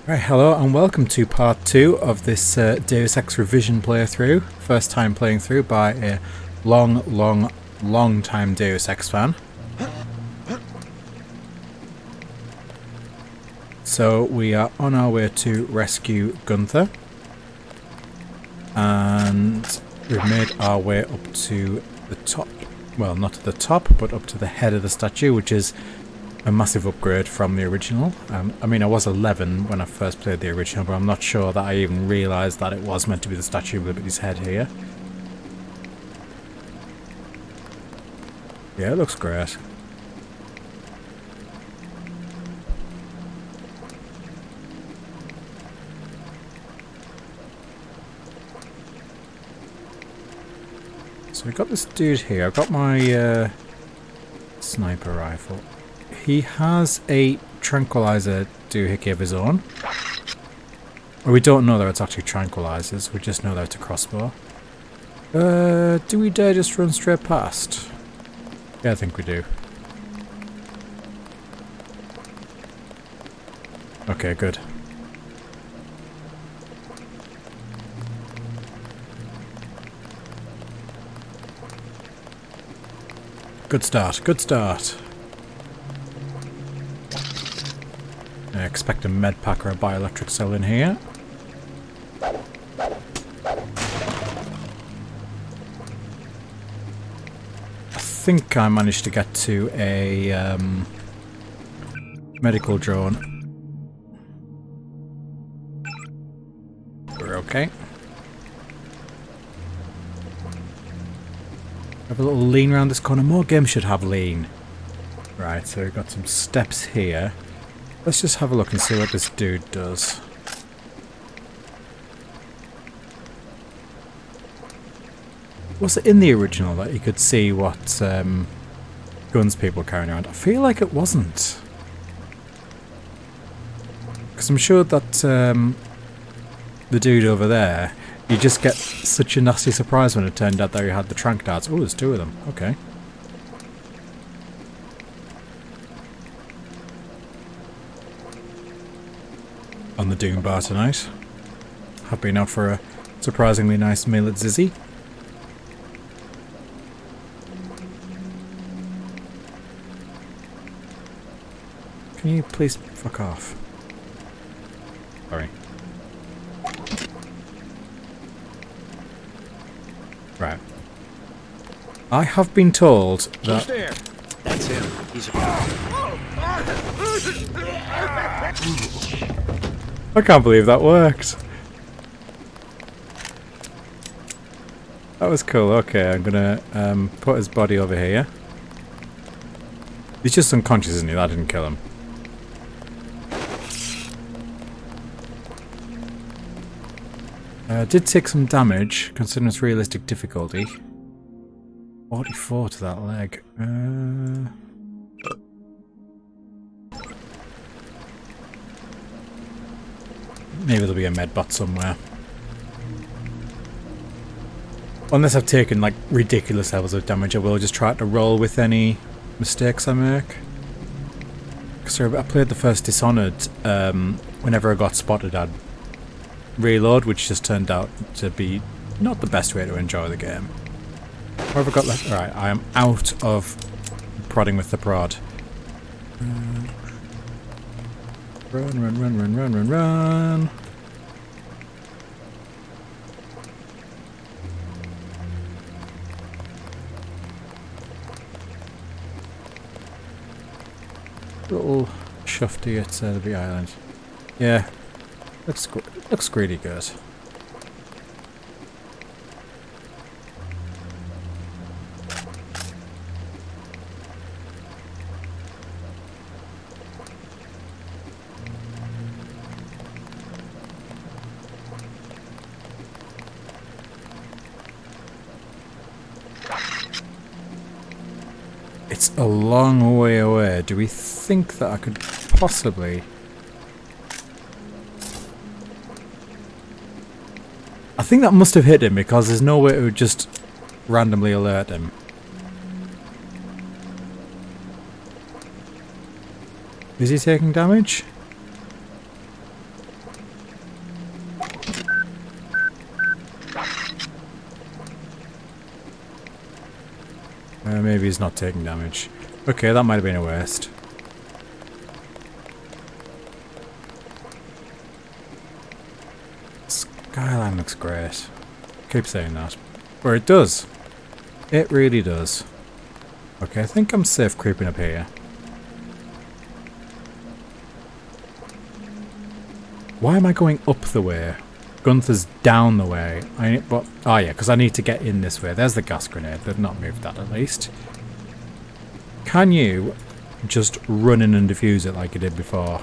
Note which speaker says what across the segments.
Speaker 1: Right, hello and welcome to part 2 of this Deus Ex Revision playthrough. First time playing through by a long time Deus Ex fan. So we are on our way to rescue Gunther. And we've made our way up to the top. Well, not to the top, but up to the head of the statue, which is a massive upgrade from the original. I mean, I was 11 when I first played the original, but I'm not sure that I even realised that it was meant to be the Statue of Liberty's head here. Yeah, it looks great. So we've got this dude here. I've got my sniper rifle. He has a tranquilizer doohickey of his own. Well, we don't know that it's actually tranquilizers, we just know that it's a crossbow. Do we dare just run straight past? Yeah, I think we do. Okay, good. Good start, good start. I expect a med pack or a bioelectric cell in here. I think I managed to get to a medical drone. We're okay. Have a little lean around this corner. More games should have lean. Right, so we've got some steps here. Let's just have a look and see what this dude does. Was it in the original that you could see what guns people were carrying around? I feel like it wasn't. Because I'm sure that the dude over there, you just get such a nasty surprise when it turned out that he had the tranq darts. Oh, there's two of them. Okay. On the Doom bar tonight. Have been out for a surprisingly nice meal at Zizzy. Can you please fuck off? Sorry. Right. I have been told that...
Speaker 2: There. That's him. He's a...
Speaker 1: I can't believe that worked. That was cool. Okay, I'm gonna put his body over here. He's just unconscious, isn't he? That didn't kill him. Did take some damage, considering its realistic difficulty. 44 to that leg. Maybe there'll be a medbot somewhere. Unless I've taken like ridiculous levels of damage, I will just try to roll with any mistakes I make. Because I played the first Dishonored, whenever I got spotted I'd reload, which just turned out to be not the best way to enjoy the game. What have I got left? Right, I am out of prodding with the prod. Run. Little shufty at the big island. Yeah, looks really good. It's a long way away. Do we think that I could possibly... I think that must have hit him because there's no way it would just randomly alert him. Is he taking damage? Maybe he's not taking damage. Okay, that might have been a waste. Skyline looks great. Keep saying that. Or it does. It really does. Okay, I think I'm safe creeping up here. Why am I going up the way? Gunther's down the way. Oh yeah, because I need to get in this way. There's the gas grenade. They've not moved that at least. Can you just run in and defuse it like you did before?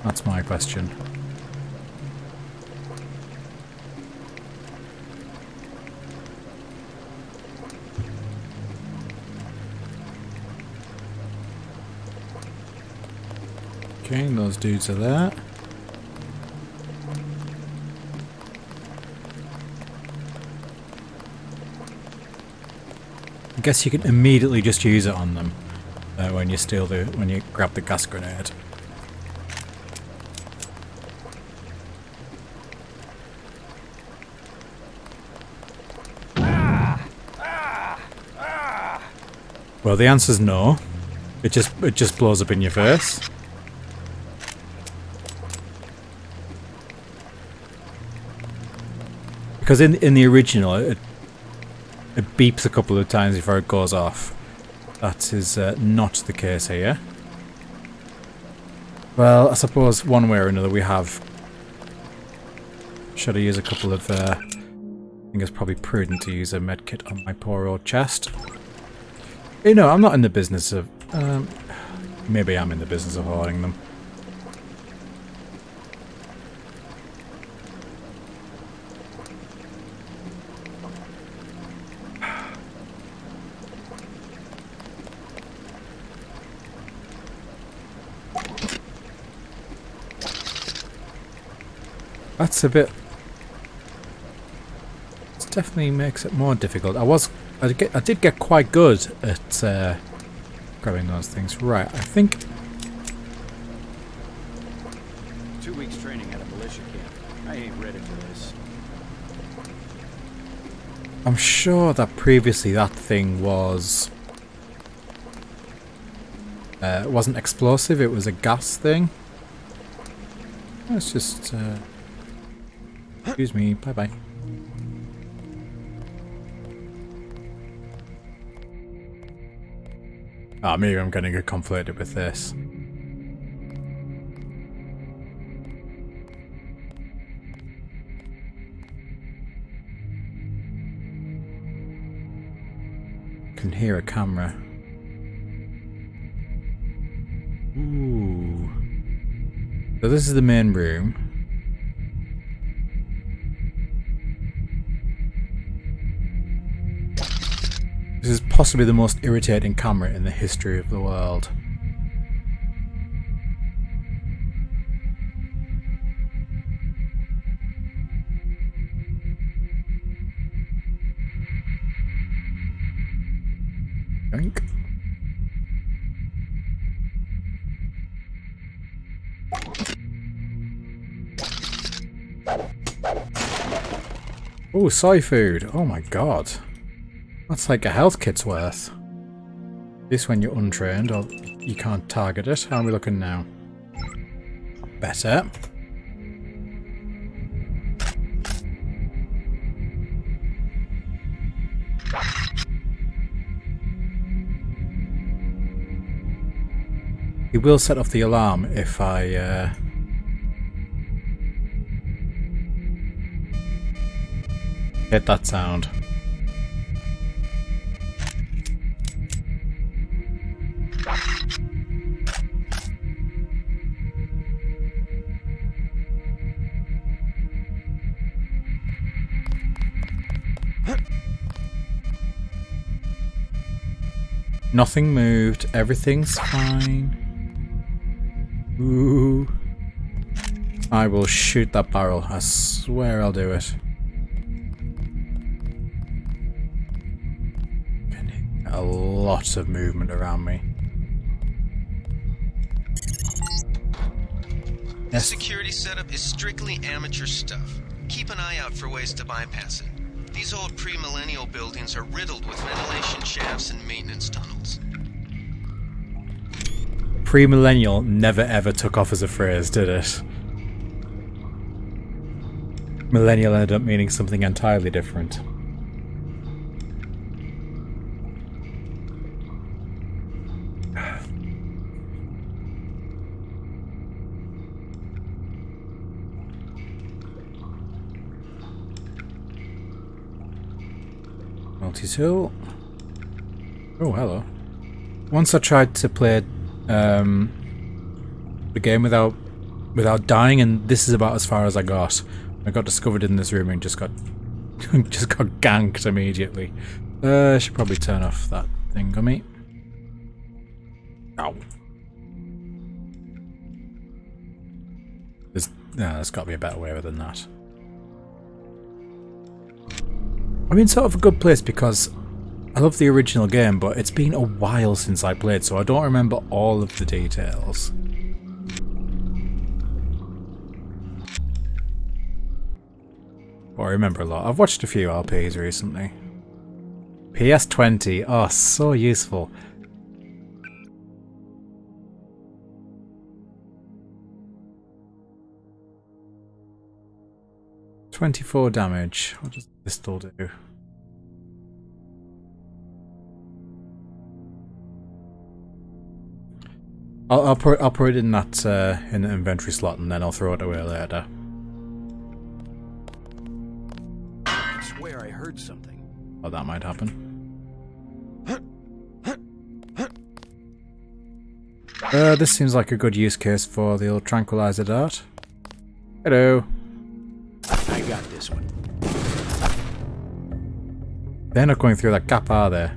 Speaker 1: That's my question. Okay, those dudes are there. I guess you can immediately just use it on them when you grab the gas grenade. Well, the answer's no. It just blows up in your face. Because in the original, it beeps a couple of times before it goes off. That is not the case here. Well, I suppose one way or another we have. Should I use a couple of... I think it's probably prudent to use a medkit on my poor old chest. You know, I'm not in the business of... maybe I'm in the business of hoarding them. That's a bit... It definitely makes it more difficult. I did get quite good at grabbing those things. Right, I think...
Speaker 2: 2 weeks training at a militia camp. I ain't ready for this.
Speaker 1: I'm sure that previously that thing was... it wasn't explosive, it was a gas thing. Let's just... excuse me, bye-bye. Ah, maybe I'm gonna get conflated with this. Can hear a camera. Ooh. So this is the main room. This is possibly the most irritating camera in the history of the world. Yoink. Oh, soy food. Oh my god. That's like a health kit's worth. This when you're untrained or you can't target it. How are we looking now? Better. He will set off the alarm if I hit that sound. Nothing moved. Everything's fine. Ooh. I will shoot that barrel. I swear I'll do it. A lot of movement around me.
Speaker 3: The
Speaker 1: Yes.
Speaker 3: security setup is strictly amateur stuff. Keep an eye out for ways to bypass it. These old pre-millennial buildings are riddled with ventilation shafts and maintenance tunnels.
Speaker 1: Pre-millennial never ever took off as a phrase, did it? Millennial ended up meaning something entirely different. Multi-tool. Oh, hello. Once I tried to play the game without dying, and this is about as far as I got. I got discovered in this room and just got ganked immediately. I should probably turn off that thingummy. Ow. There's got to be a better way than that. I'm in sort of a good place because I love the original game, but it's been a while since I played, so I don't remember all of the details. But I remember a lot. I've watched a few LPs recently. PS20, oh, so useful. $24 damage. What does this still do? I'll put it in that in the inventory slot, and then I'll throw it away later.
Speaker 2: I swear I heard something.
Speaker 1: Oh, that might happen. This seems like a good use case for the old tranquilizer dart. Hello.
Speaker 2: I got this one.
Speaker 1: They're not going through that gap, are they?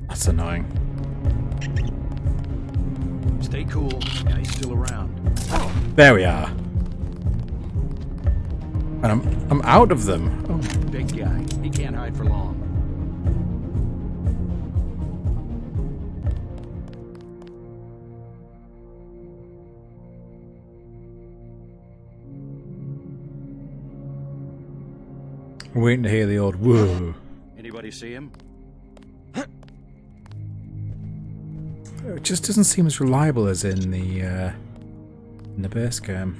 Speaker 1: That's annoying.
Speaker 2: Stay cool. Guy's still around.
Speaker 1: There we are. And I'm out of them. Oh.
Speaker 2: Big guy. He can't hide for long.
Speaker 1: I'm waiting to hear the old whoa.
Speaker 2: Anybody see him?
Speaker 1: It just doesn't seem as reliable as in the base game.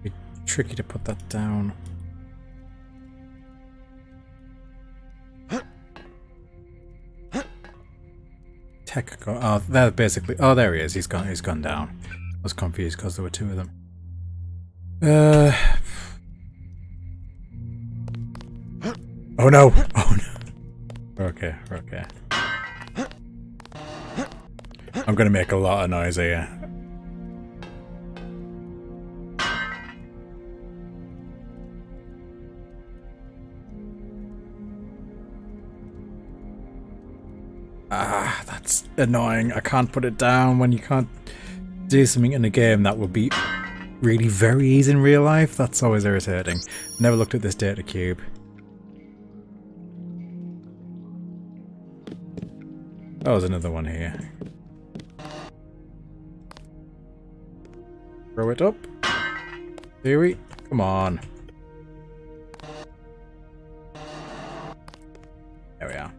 Speaker 1: Be tricky to put that down. Oh, they're basically. Oh, there he is. He's gone. He's gone down. I was confused because there were two of them. Oh no! Oh no! Okay, okay. I'm gonna make a lot of noise here. Ah, that's annoying. I can't put it down when you can't do something in a game that would be really very easy in real life. That's always irritating. Never looked at this data cube. Oh, there's another one here. Throw it up. Theory. Come on. There we are.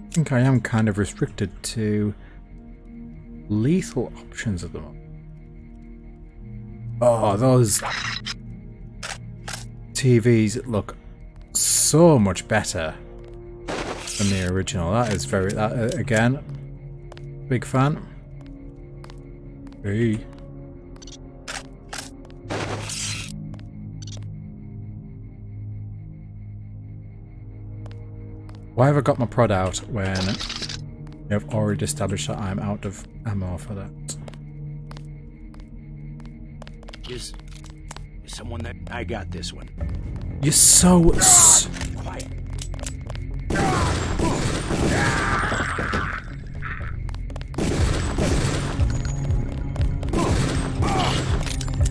Speaker 1: I think I am kind of restricted to lethal options at the moment. Oh, those TVs look so much better than the original. That is very, again, big fan. Hey. Why have I got my prod out when you have already established that I'm out of ammo for that?
Speaker 2: Is someone there? I got this one.
Speaker 1: You're so...
Speaker 2: Quiet.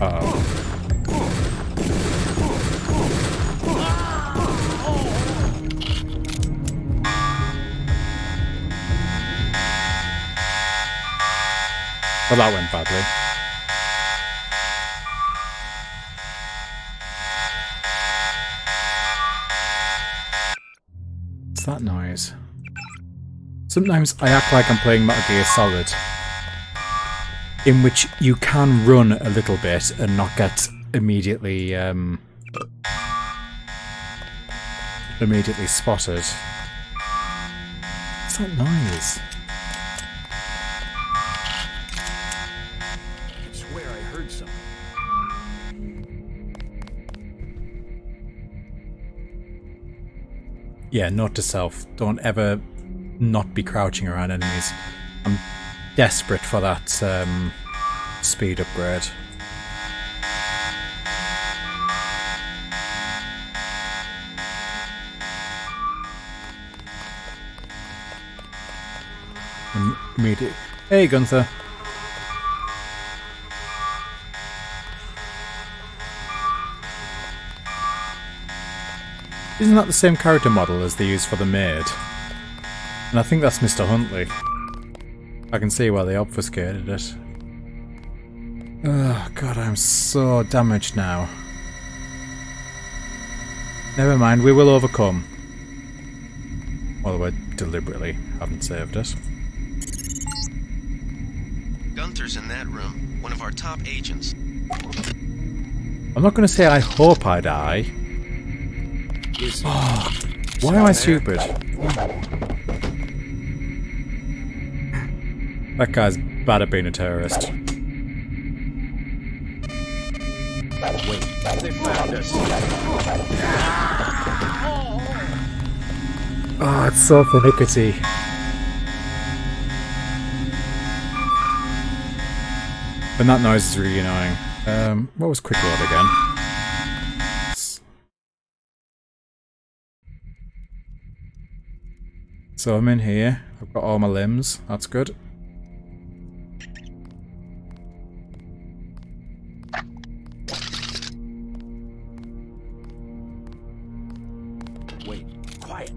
Speaker 1: Uh-oh. Well, that went badly. What's that noise? Sometimes I act like I'm playing Metal Gear Solid, in which you can run a little bit and not get immediately immediately spotted. What's that noise?
Speaker 2: I swear I heard something.
Speaker 1: Yeah, note to self, don't ever not be crouching around enemies. I'm desperate for that speed upgrade. Immediate. Hey, Gunther. Isn't that the same character model as they use for the maid? And I think that's Mr. Huntley. I can see why they obfuscated it. Oh god, I'm so damaged now. Never mind, we will overcome. Although I deliberately haven't saved it.
Speaker 3: Gunther's in that room, one of our top agents.
Speaker 1: I'm not going to say I hope I die. Oh, why am I stupid? That guy's bad at being a terrorist.
Speaker 2: Wait, they found us.
Speaker 1: Oh, it's so finicky. And that noise is really annoying. What was quick load again? So I'm in here. I've got all my limbs. That's good.
Speaker 2: Wait, quiet.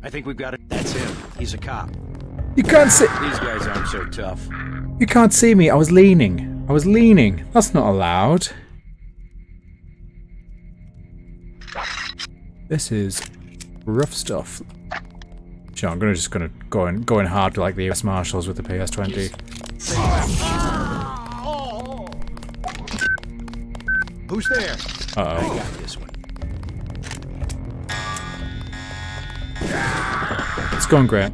Speaker 2: I think we've got it. That's him. He's a cop.
Speaker 1: You can't see.
Speaker 2: These guys aren't so tough.
Speaker 1: You can't see me. I was leaning. I was leaning. That's not allowed. This is rough stuff. Sure, I'm just gonna go in hard like the US Marshals with the PS20.
Speaker 2: Who's there?
Speaker 1: Uh-oh.
Speaker 2: I got this one.
Speaker 1: It's going great.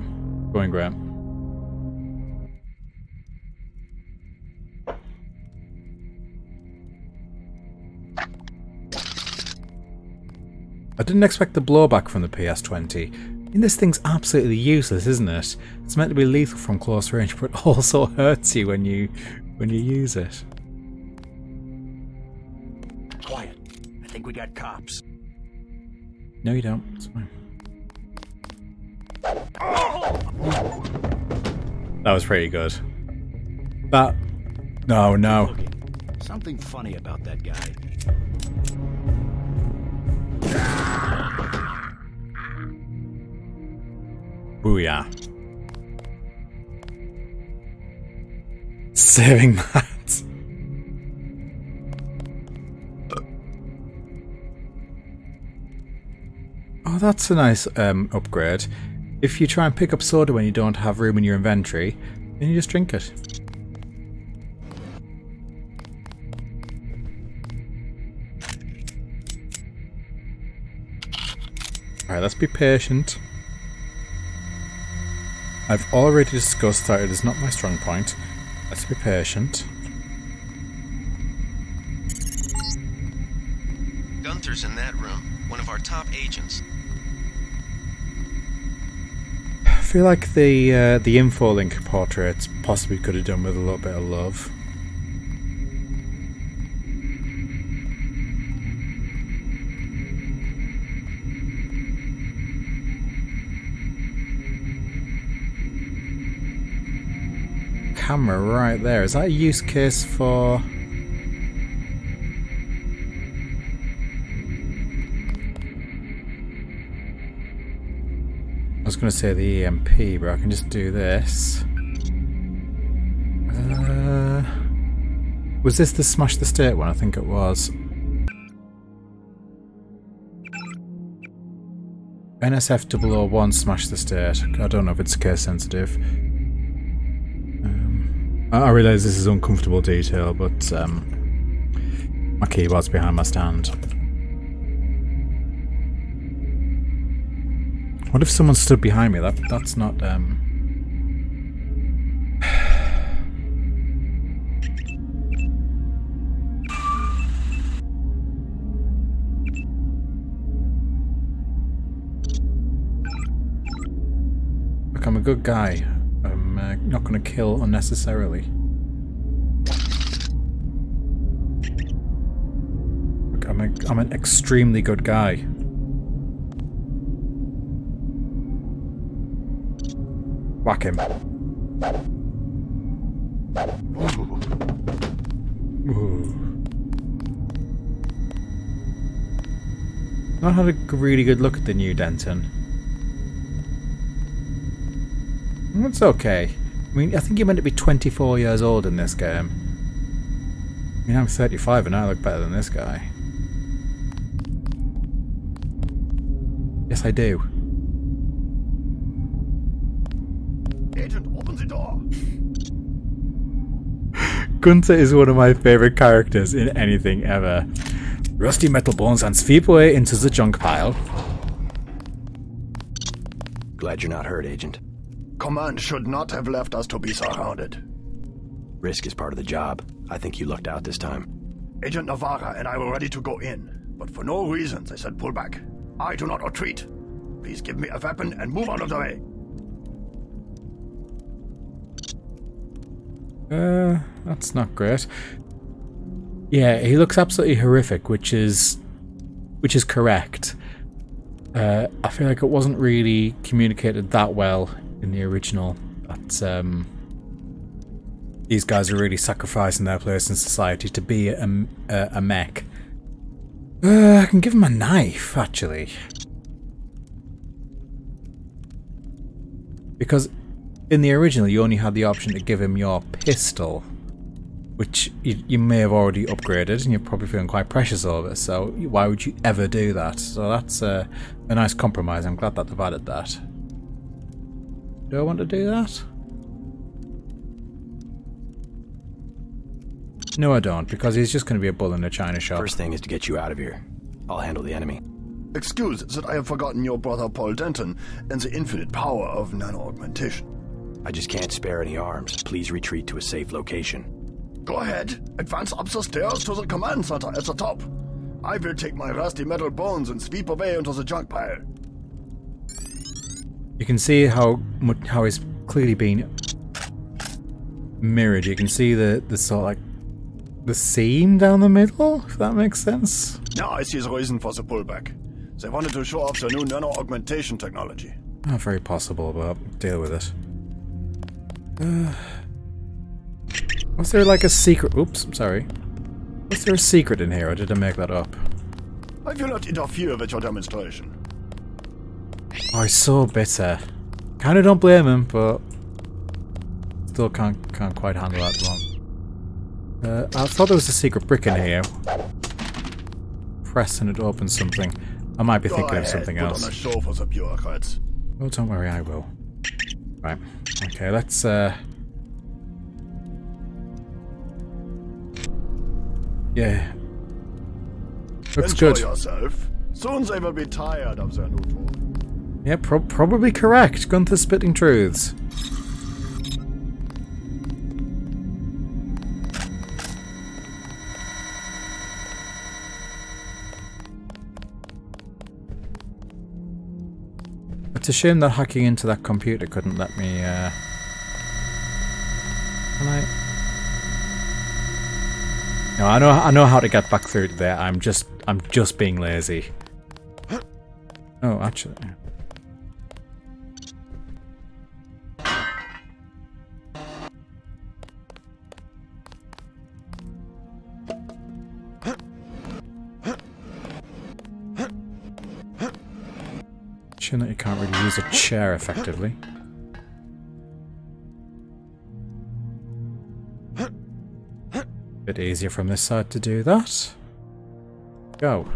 Speaker 1: Going great. I didn't expect the blowback from the PS20. I mean, this thing's absolutely useless, isn't it? It's meant to be lethal from close range, but also hurts you when you use it.
Speaker 2: Quiet. I think we got cops.
Speaker 1: No, you don't. It's fine. That was pretty good. That... No, no.
Speaker 2: Okay. Something funny about that guy.
Speaker 1: Booyah. Saving that. Oh, that's a nice upgrade. If you try and pick up soda when you don't have room in your inventory, then you just drink it. Alright, let's be patient. I've already discussed that it is not my strong point. Let's be patient.
Speaker 3: Gunther's in that room, one of our top agents.
Speaker 1: feel like the info link portraits possibly could have done with a little bit of love. Camera right there. Is that a use case for... I was going to say the EMP, but I can just do this. Was this the Smash the State one? I think it was. NSF 001 Smash the State. I don't know if it's case sensitive. I realise this is uncomfortable detail, but my keyboard's behind my stand. What if someone stood behind me? That's not Look, I'm a good guy. I'm not going to kill unnecessarily. Look, I'm an extremely good guy. Whack him. Ooh. Not had a really good look at the new Denton. It's okay. I mean, I think you're meant to be 24 years old in this game. I mean, I'm 35 and I look better than this guy. Yes, I do.
Speaker 4: Agent, open the door.
Speaker 1: Gunther is one of my favourite characters in anything ever. Rusty metal bones and sweep away into the junk pile.
Speaker 5: Glad you're not hurt, Agent.
Speaker 4: Command should not have left us to be surrounded.
Speaker 5: Risk is part of the job. I think you lucked out this time.
Speaker 4: Agent Navarra and I were ready to go in, but for no reason they said pull back. I do not retreat. Please give me a weapon and move out of the way.
Speaker 1: That's not great. Yeah, he looks absolutely horrific, which is correct. I feel like it wasn't really communicated that well in the original. That these guys are really sacrificing their place in society to be a mech. I can give him a knife, actually, because in the original you only had the option to give him your pistol, which you may have already upgraded and you're probably feeling quite precious over, so why would you ever do that? So that's a nice compromise. I'm glad that they've added that. Do I want to do that? No, I don't, because he's just going to be a bull in a china shop.
Speaker 5: First thing is to get you out of here. I'll handle the enemy.
Speaker 4: Excuse that I have forgotten your brother Paul Denton and the infinite power of nano-augmentation.
Speaker 5: I just can't spare any arms. Please retreat to a safe location.
Speaker 4: Go ahead. Advance up the stairs to the command center at the top. I will take my rusty metal bones and sweep away into the junk pile.
Speaker 1: You can see how he's clearly been mirrored. You can see the sort of like the seam down the middle, if that makes sense.
Speaker 4: Now I see the reason for the pullback. They wanted to show off their new nano-augmentation technology.
Speaker 1: Not very possible, but deal with it. Was there like a secret? Oops, I'm sorry. Was there a secret in here, or did I make that up?
Speaker 4: I will not interfere with your demonstration.
Speaker 1: Oh, he's so bitter. Kinda don't blame him, but still can't quite handle that long. I thought there was a secret brick in here. Press and it opens something. I might be thinking of something else.
Speaker 4: On a show for the bureaucrats.
Speaker 1: Oh, don't worry, I will. Right. Okay, let's yeah. Looks
Speaker 4: Enjoy
Speaker 1: good.
Speaker 4: yourself. Soon they will be tired of their new toy.
Speaker 1: Yeah, probably correct. Gunther spitting truths. It's a shame that hacking into that computer couldn't let me, Can I? No, I know how to get back through to there. I'm just being lazy. Oh, actually. Shame that you can't really use a chair effectively. Bit easier from this side to do that. Go.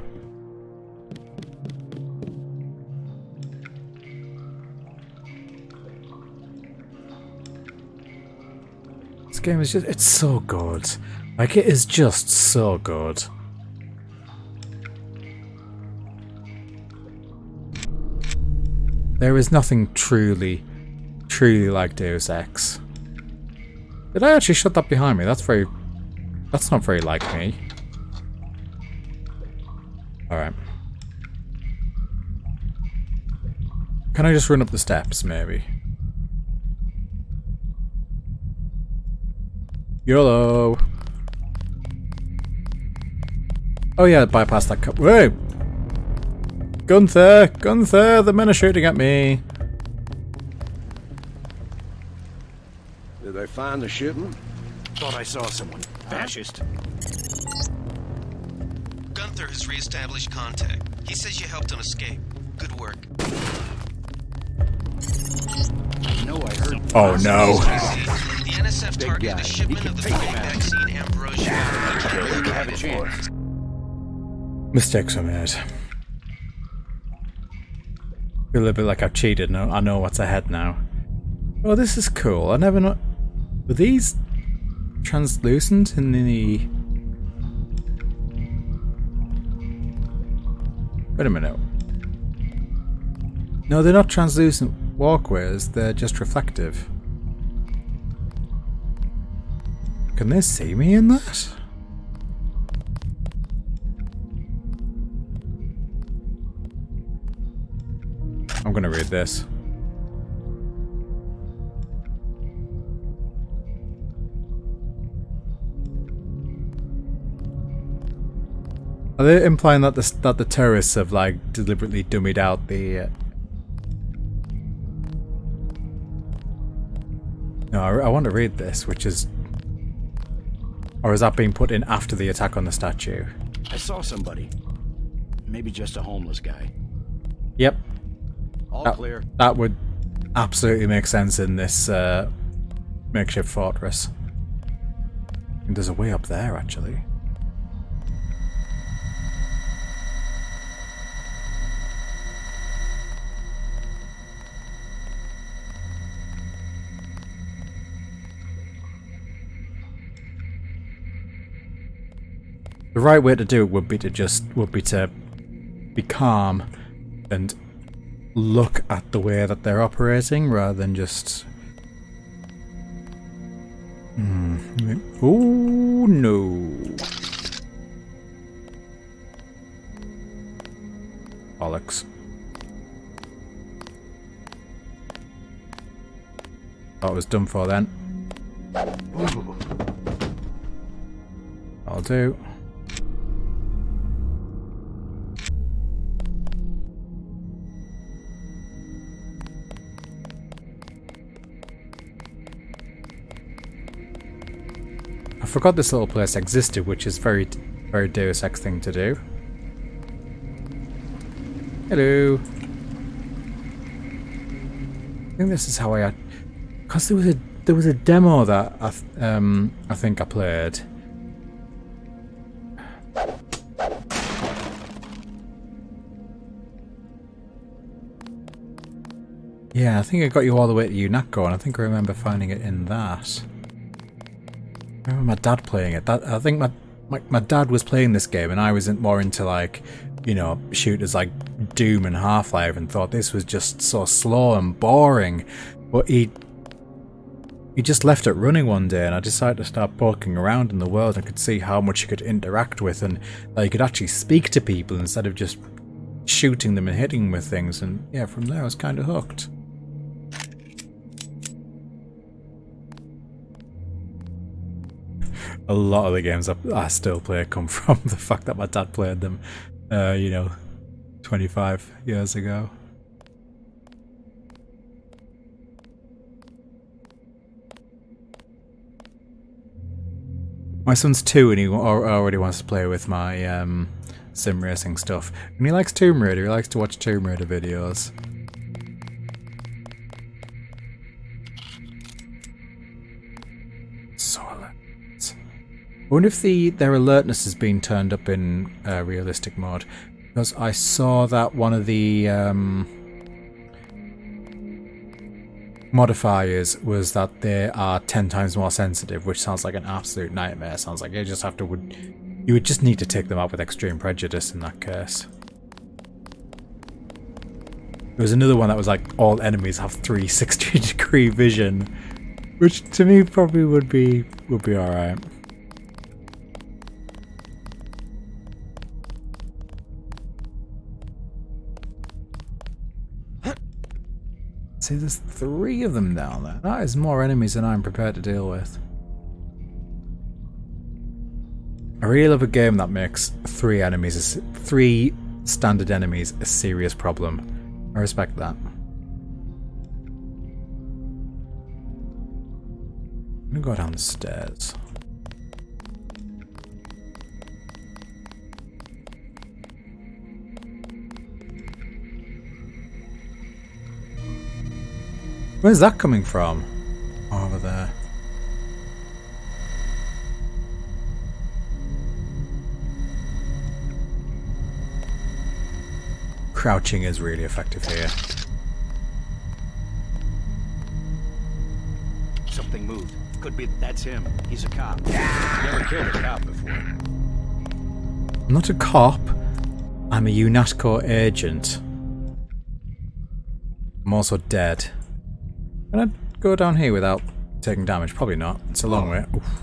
Speaker 1: This game is just, it's so good. Like, it is just so good. There is nothing truly like Deus Ex. Did I actually shut that behind me? That's not very like me. Alright. Can I just run up the steps, maybe? YOLO! Oh yeah, bypass that cup. Whoa! Gunther! Gunther! The men are shooting at me!
Speaker 6: Did they find the shipment?
Speaker 2: Thought I saw someone. Fascist.
Speaker 3: Gunther has re-established contact. He says you helped him escape. Good work.
Speaker 2: No, I heard.
Speaker 1: Oh no.
Speaker 3: The NSF targeted a shipment of the flu vaccine Ambrosia.
Speaker 2: You have a chance.
Speaker 1: Mistakes were made. Feel a little bit like I've cheated. No, I know what's ahead now. Oh, this is cool. I never know. Were these translucent in the... Wait a minute. No, they're not translucent walkways. They're just reflective. Can they see me in that? I'm gonna read this. Are they implying that the terrorists have like deliberately dummied out the? No, I want to read this, which is, or is that being put in after the attack on the statue?
Speaker 2: I saw somebody. Maybe just a homeless guy.
Speaker 1: Yep.
Speaker 2: All clear.
Speaker 1: That would absolutely make sense in this makeshift fortress. And there's a way up there, actually. The right way to do it would be to be calm and look at the way that they're operating rather than just... Oh no. Bollocks. Thought it was done for then. I'll do. I forgot this little place existed, which is very Deus Ex thing to do. Hello. I think this is how I... Because there was a demo that I think I played. Yeah, I think I got you all the way to UNATCO, and I think I remember finding it in that. I remember my dad playing it. I think my dad was playing this game, and I was more into, like, you know, shooters like Doom and Half-Life, and thought this was just so slow and boring. But he just left it running one day, and I decided to start poking around in the world and could see how much you could interact with, and that you could actually speak to people instead of just shooting them and hitting them with things, and yeah, from there I was kind of hooked. A lot of the games I still play come from the fact that my dad played them, you know, 25 years ago. My son's 2 and he already wants to play with my sim racing stuff. And he likes Tomb Raider, he likes to watch Tomb Raider videos. So alert. I wonder if their alertness has been turned up in realistic mode. Because I saw that one of the modifiers was that they are 10 times more sensitive, which sounds like an absolute nightmare. Sounds like you just have to you would just need to take them out with extreme prejudice in that case. There was another one that was like all enemies have 360-degree vision, which to me probably would be alright. See, there's 3 of them down there. That is more enemies than I'm prepared to deal with. I really love a game that makes 3 standard enemies a serious problem. I respect that. I'm gonna go down the stairs. Where's that coming from? Over there. Crouching is really effective here.
Speaker 2: Something moved. Could be that's him. He's a cop. Never killed a cop before.
Speaker 1: I'm not a cop. I'm a UNATCO agent. I'm also dead. Can I go down here without taking damage? Probably not. It's a long way. Oof.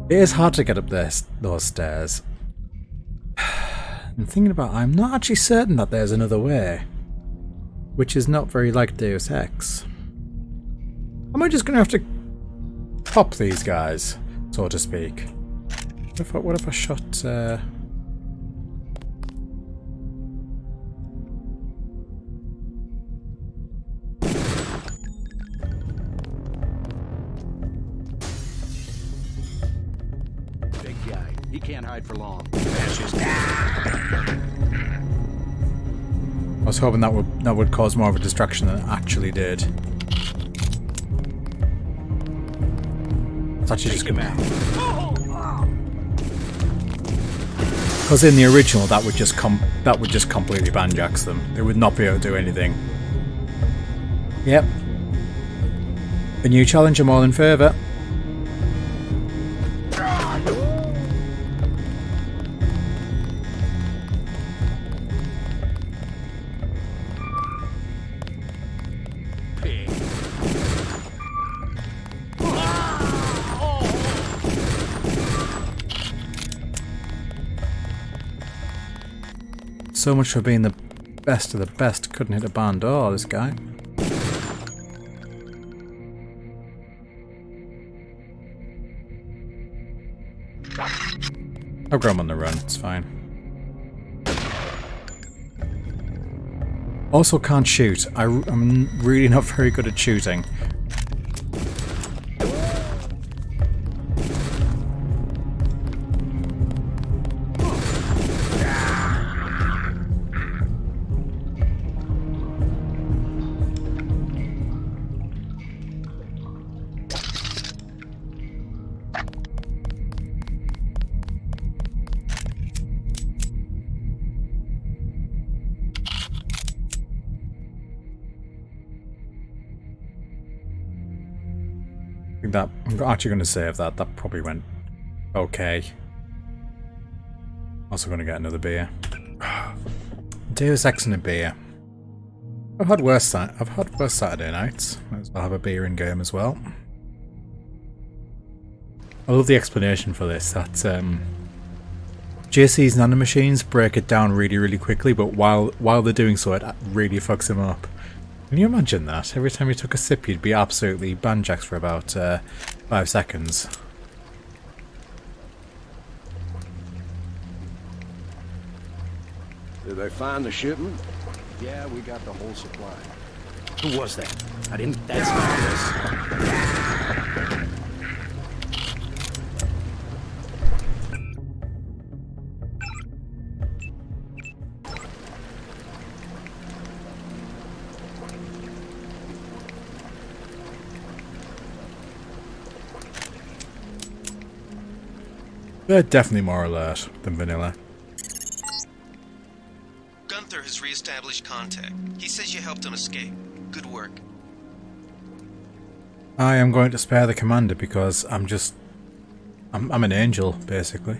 Speaker 1: It is hard to get up those stairs. I'm thinking about I'm not actually certain that there's another way. Which is not very like Deus Ex. Am I just going to have to pop these guys, so to speak? What if I shot...
Speaker 2: Big guy. He can't hide for long.
Speaker 1: I was hoping that would cause more of a distraction than it actually did. It's actually just gonna... Because in the original, that would just completely banjax them. They would not be able to do anything. Yep. A new challenge, I'm all in favour. So much for being the best of the best. Couldn't hit a barn door, this guy. I'll go on the run, it's fine. Also can't shoot. I'm really not very good at shooting. That I'm actually going to save that. That probably went okay. Also going to get another beer. Deus Ex and a beer. I've had worse Saturday nights. Might as well have a beer in game as well. I love the explanation for this. That JC's nanomachines break it down really quickly, but while they're doing so, it really fucks them up. Can you imagine that? Every time you took a sip, you'd be absolutely banjaxed for about 5 seconds.
Speaker 6: Did they find the shipment?
Speaker 2: Yeah, we got the whole supply.
Speaker 5: Who was that? I didn't. That's not this.
Speaker 1: They're definitely more alert than vanilla.
Speaker 3: Gunther has re-established contact. He says you helped him escape. Good work.
Speaker 1: I am going to spare the commander because I'm an angel, basically.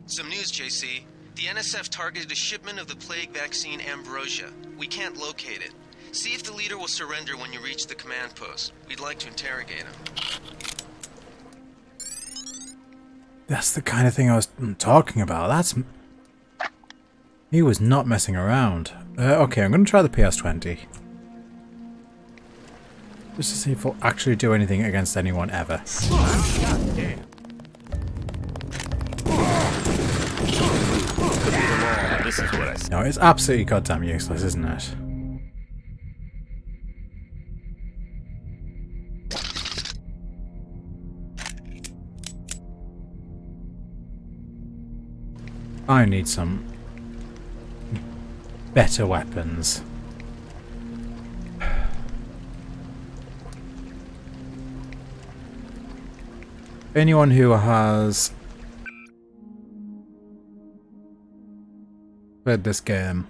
Speaker 3: Some news, JC. The NSF targeted a shipment of the plague vaccine Ambrosia. We can't locate it. See if the leader will surrender when you reach the command post. We'd like to interrogate him.
Speaker 1: That's the kind of thing I was talking about. He was not messing around. Okay, I'm going to try the PS20. Just to see if it'll actually do anything against anyone ever.
Speaker 5: This is what I said.
Speaker 1: No, it's absolutely goddamn useless, isn't it? I need some better weapons. Anyone who has played this game,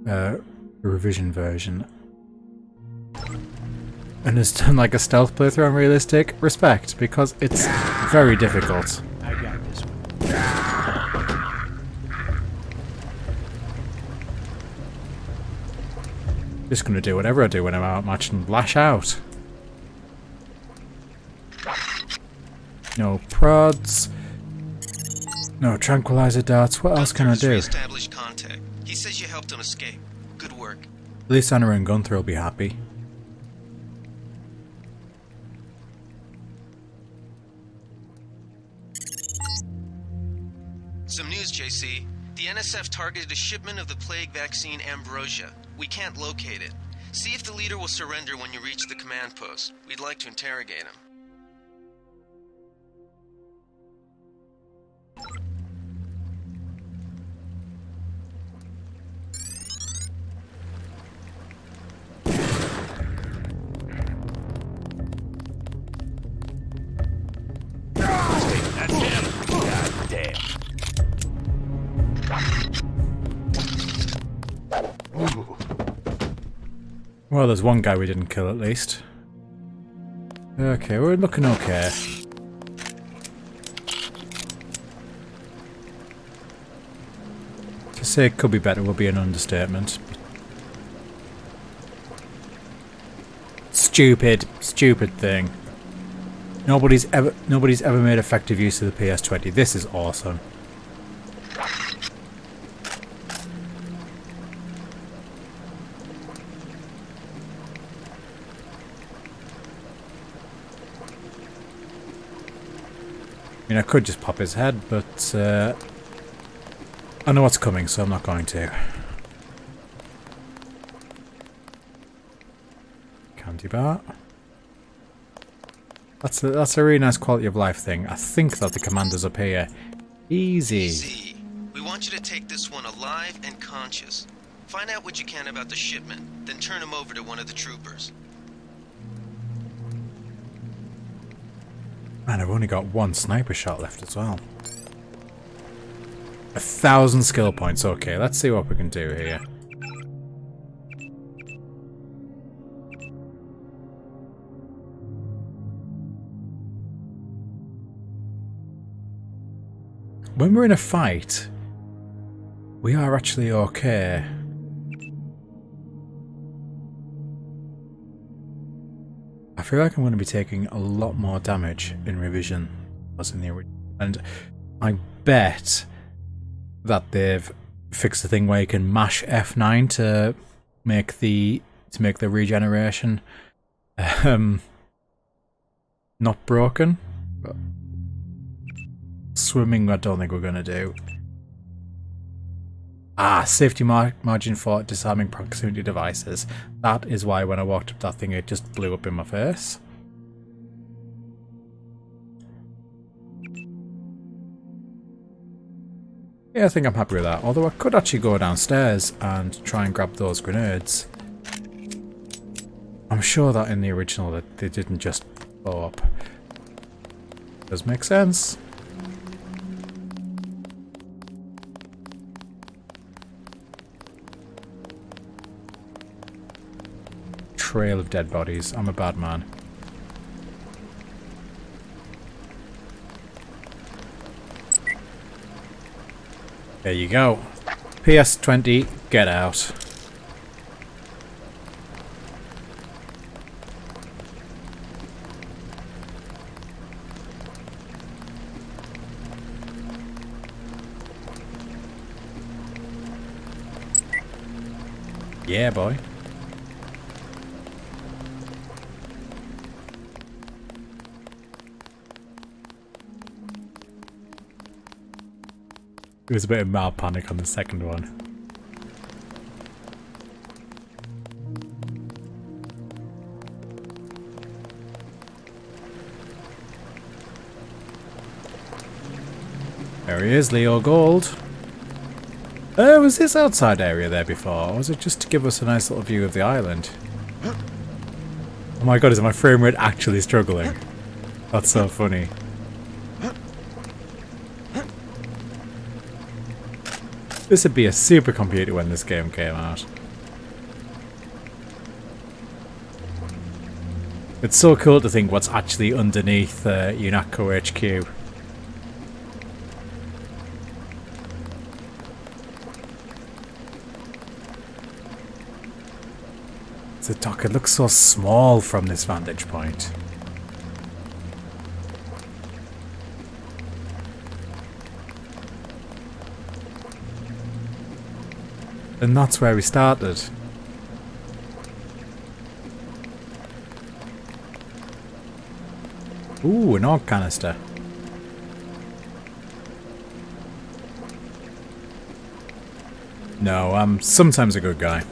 Speaker 1: the revision version, and has done like a stealth playthrough on realistic, respect, because it's very difficult.
Speaker 2: I got this one.
Speaker 1: Just gonna do whatever I do when I'm outmatched and lash out. No prods. No tranquilizer darts. What else can I do?
Speaker 3: Re-established contact. He says you helped him escape. Good work.
Speaker 1: At least Anna and Gunther will be happy.
Speaker 3: Some news, JC. The NSF targeted a shipment of the plague vaccine Ambrosia. We can't locate it. See if the leader will surrender when you reach the command post. We'd like to interrogate him.
Speaker 5: That's him. God damn.
Speaker 1: Well, there's one guy we didn't kill at least. Okay, we're looking okay. To say it could be better will be an understatement. Stupid thing. Nobody's ever made effective use of the PS20. This is awesome. I mean, I could just pop his head, but I know what's coming, so I'm not going to. Candy bar. That's a really nice quality of life thing. I think that the commander's up here. Easy.
Speaker 3: Easy. We want you to take this one alive and conscious. Find out what you can about the shipment, then turn him over to one of the troopers.
Speaker 1: Man, I've only got one sniper shot left as well. 1,000 skill points. Okay, let's see what we can do here. When we're in a fight, We are actually okay. I feel like I'm going to be taking a lot more damage in revision as in the original. And I bet that they've fixed the thing where you can mash F9 to make the regeneration not broken. But swimming, I don't think we're going to do. Ah, safety margin for disarming proximity devices. That is why when I walked up that thing, it just blew up in my face. Yeah, I think I'm happy with that. Although I could actually go downstairs and try and grab those grenades. I'm sure that in the original that they didn't just blow up. Does make sense. Trail of dead bodies. I'm a bad man. There you go. PS20, get out. Yeah, boy. It was a bit of mild panic on the second one. There he is, Leo Gold. Was this outside area there before, or was it just to give us a nice little view of the island? Oh my god, is my frame rate actually struggling? That's so funny. This would be a supercomputer when this game came out. It's so cool to think what's actually underneath UNATCO HQ. The dock, it looks so small from this vantage point. And that's where we started. Ooh, an AUG canister. No, I'm sometimes a good guy.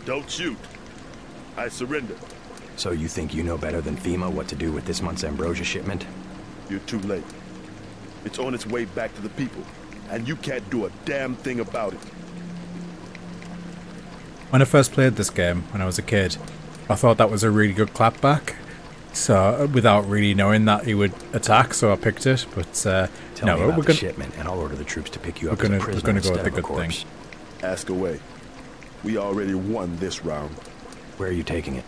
Speaker 7: Don't shoot. I surrender.
Speaker 5: So you think you know better than FEMA what to do with this month's ambrosia shipment?
Speaker 7: You're too late. It's on its way back to the people, and you can't do a damn thing about it.
Speaker 1: When I first played this game, when I was a kid, I thought that was a really good clapback. So, without really knowing that he would attack, so I picked it. But
Speaker 5: Tell
Speaker 1: no,
Speaker 5: me about
Speaker 1: we're
Speaker 5: the
Speaker 1: going.
Speaker 5: shipment, and I'll order the troops to pick you up
Speaker 1: We're
Speaker 5: as a prisoner
Speaker 1: going to go
Speaker 5: instead
Speaker 1: with the
Speaker 5: of a
Speaker 1: good thing.
Speaker 5: corpse.
Speaker 7: Ask away. We already won this round.
Speaker 5: Where are you taking it?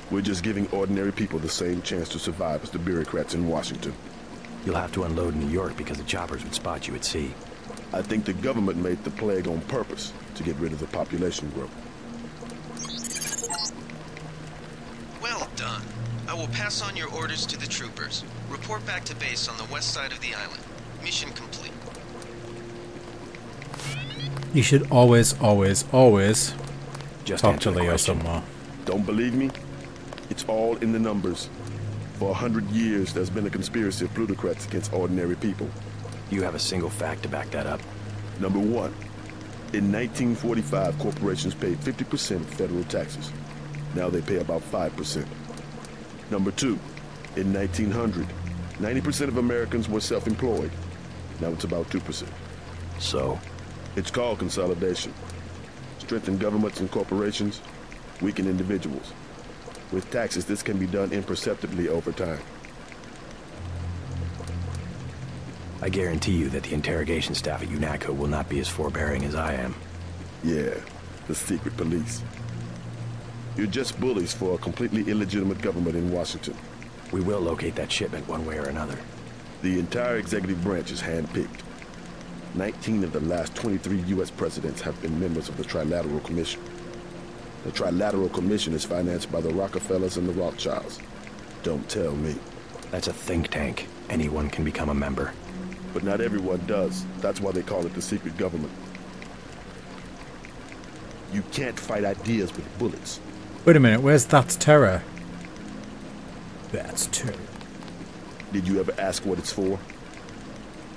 Speaker 7: We're just giving ordinary people the same chance to survive as the bureaucrats in Washington.
Speaker 5: You'll have to unload in New York because the choppers would spot you at sea.
Speaker 7: I think the government made the plague on purpose to get rid of the population growth.
Speaker 3: Well done. I will pass on your orders to the troopers. Report back to base on the west side of the island. Mission complete.
Speaker 1: You should always, always, always
Speaker 5: Just
Speaker 1: talk
Speaker 5: answer
Speaker 1: to
Speaker 5: the
Speaker 1: Leo
Speaker 5: question.
Speaker 1: some more.
Speaker 7: Don't believe me? It's all in the numbers. For 100 years, there's been a conspiracy of plutocrats against ordinary people.
Speaker 5: Do you have a single fact to back that up?
Speaker 7: Number one, in 1945, corporations paid 50% of federal taxes. Now they pay about 5%. Number two, in 1900, 90% of Americans were self-employed. Now it's about 2%.
Speaker 5: So,
Speaker 7: It's called consolidation. Strengthen governments and corporations, weaken individuals. With taxes, this can be done imperceptibly over time.
Speaker 5: I guarantee you that the interrogation staff at UNATCO will not be as forbearing as I am.
Speaker 7: Yeah, the secret police. You're just bullies for a completely illegitimate government in Washington.
Speaker 5: We will locate that shipment one way or another.
Speaker 7: The entire executive branch is handpicked. 19 of the last 23 U.S. presidents have been members of the Trilateral Commission. The Trilateral Commission is financed by the Rockefellers and the Rothschilds. Don't tell me.
Speaker 5: That's a think tank. Anyone can become a member.
Speaker 7: But not everyone does. That's why they call it the secret government. You can't fight ideas with bullets.
Speaker 1: Wait a minute, where's That's Terror? That's Terror.
Speaker 7: Did you ever ask what it's for?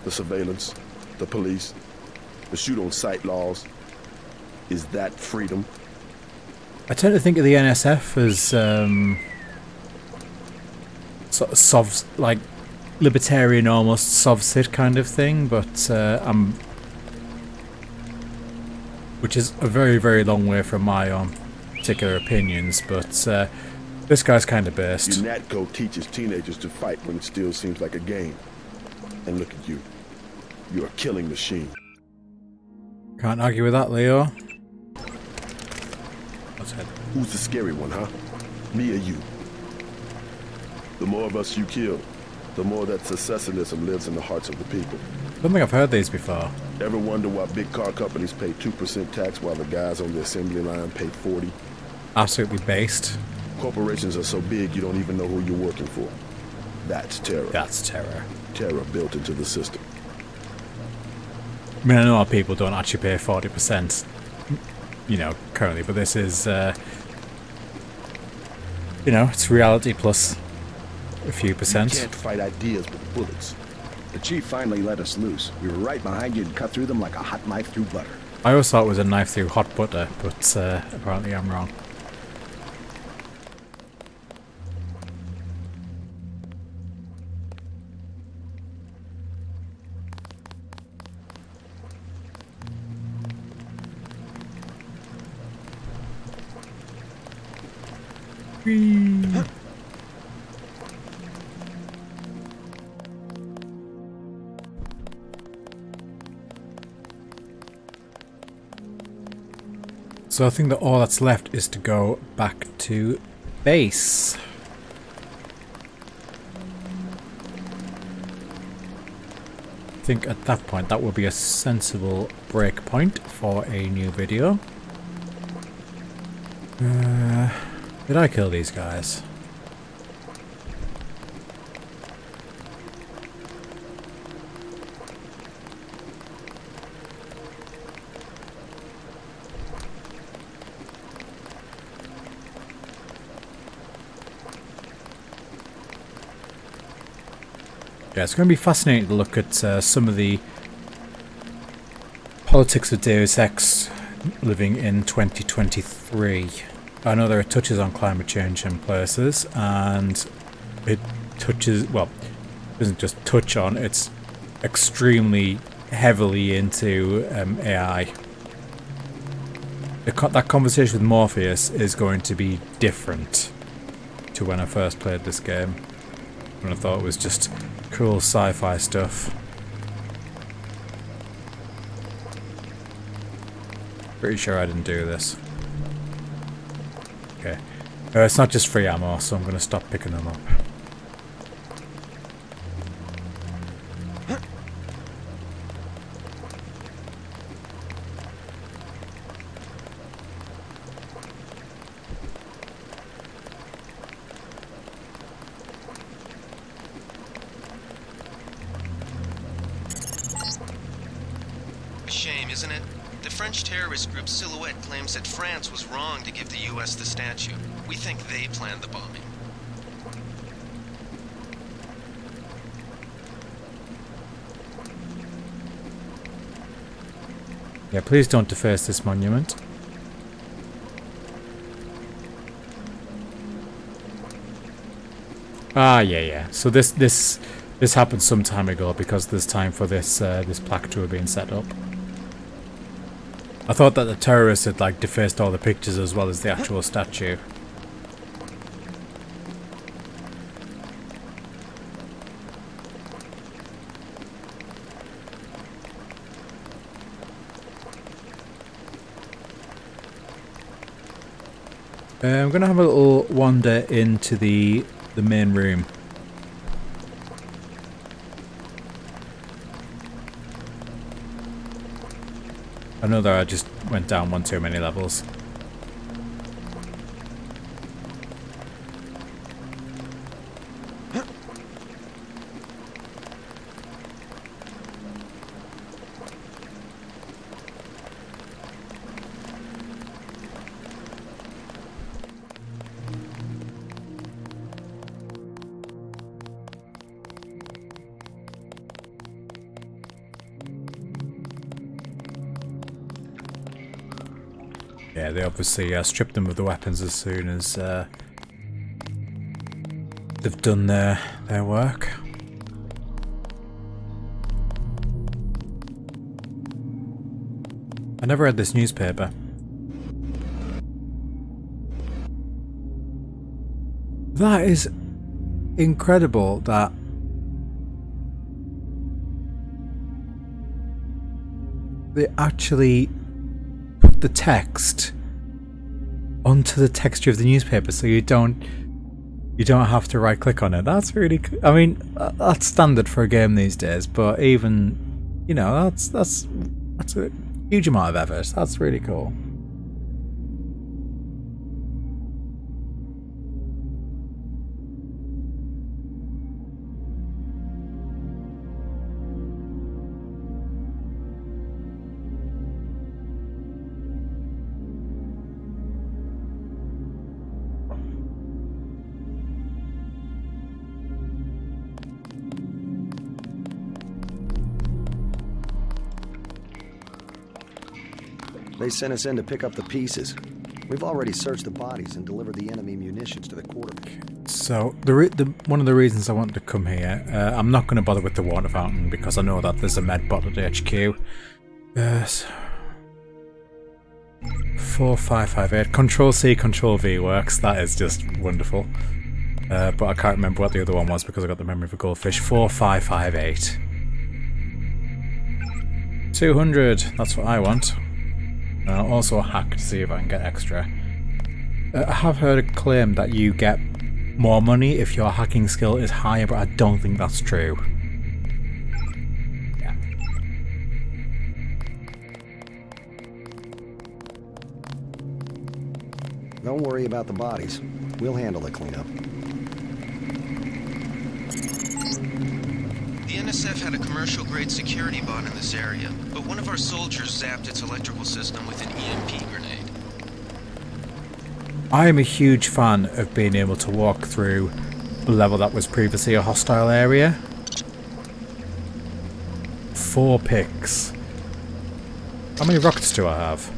Speaker 7: The surveillance, the police, the shoot-on-sight laws. Is that freedom?
Speaker 1: I tend to think of the NSF as sort of like libertarian, almost sov-sit kind of thing, but which is a very, very long way from my own particular opinions, but this guy's kind of burst.
Speaker 7: UNATCO teaches teenagers to fight when it still seems like a game. And look at you. You're a killing machine.
Speaker 1: Can't argue with that, Leo.
Speaker 7: Who's the scary one, huh? Me or you? The more of us you kill, the more that secessionism lives in the hearts of the people.
Speaker 1: I don't think I've heard these before.
Speaker 7: Ever wonder why big car companies pay 2% tax while the guys on the assembly line pay 40%?
Speaker 1: Absolutely based.
Speaker 7: Corporations are so big you don't even know who you're working for. That's terror.
Speaker 1: That's terror.
Speaker 7: Terror built into the system.
Speaker 1: I mean, I know our people don't actually pay 40%, you know, currently, but this is, you know, it's reality plus a few percent.
Speaker 7: You can't fight ideas with bullets.
Speaker 8: The chief finally let us loose. We were right behind you and cut through them like a hot knife through butter.
Speaker 1: I always thought it was a knife through hot butter, but apparently I'm wrong. So I think that all that's left is to go back to base. I think at that point that would be a sensible break point for a new video. Did I kill these guys? Yeah, it's going to be fascinating to look at some of the politics of Deus Ex living in 2023. I know there are touches on climate change in places, and it touches, well, it doesn't just touch on, it's extremely heavily into AI. That conversation with Morpheus is going to be different to when I first played this game, when I thought it was just cool sci-fi stuff. Pretty sure I didn't do this. Okay. It's not just free ammo, so I'm going to stop picking them up.
Speaker 3: Shame, isn't it? The French terrorist group Silhouette claims that France was wrong to give the U.S. the statue. We think they planned the bombing.
Speaker 1: Yeah, please don't deface this monument. Ah, yeah. So this happened some time ago because there's time for this this plaque to have been set up. I thought that the terrorists had like defaced all the pictures as well as the actual statue. I'm gonna have a little wander into the main room. I know that I just went down one too many levels. Yeah, they obviously stripped them of the weapons as soon as they've done their work. I never read this newspaper. That is incredible that they actually put the text onto the texture of the newspaper, so you don't have to right click on it. That's really cool. I mean, that's standard for a game these days, but even, you know, that's a huge amount of effort. That's really cool.
Speaker 8: They sent us in to pick up the pieces. We've already searched the bodies and delivered the enemy munitions to the quartermaster.
Speaker 1: So, one of the reasons I wanted to come here, I'm not going to bother with the water fountain because I know that there's a med bot at the HQ. Yes. 4558. Control C, Control V works. That is just wonderful. But I can't remember what the other one was because I got the memory of a goldfish. 4558. 200. That's what I want. Also a hack to see if I can get extra. I have heard a claim that you get more money if your hacking skill is higher, but I don't think that's true. Yeah.
Speaker 8: Don't worry about the bodies. We'll handle the cleanup.
Speaker 3: The NSF had a commercial-grade security bot in this area, but one of our soldiers zapped its electrical system with an EMP grenade.
Speaker 1: I am a huge fan of being able to walk through a level that was previously a hostile area. 4 picks. How many rockets do I have?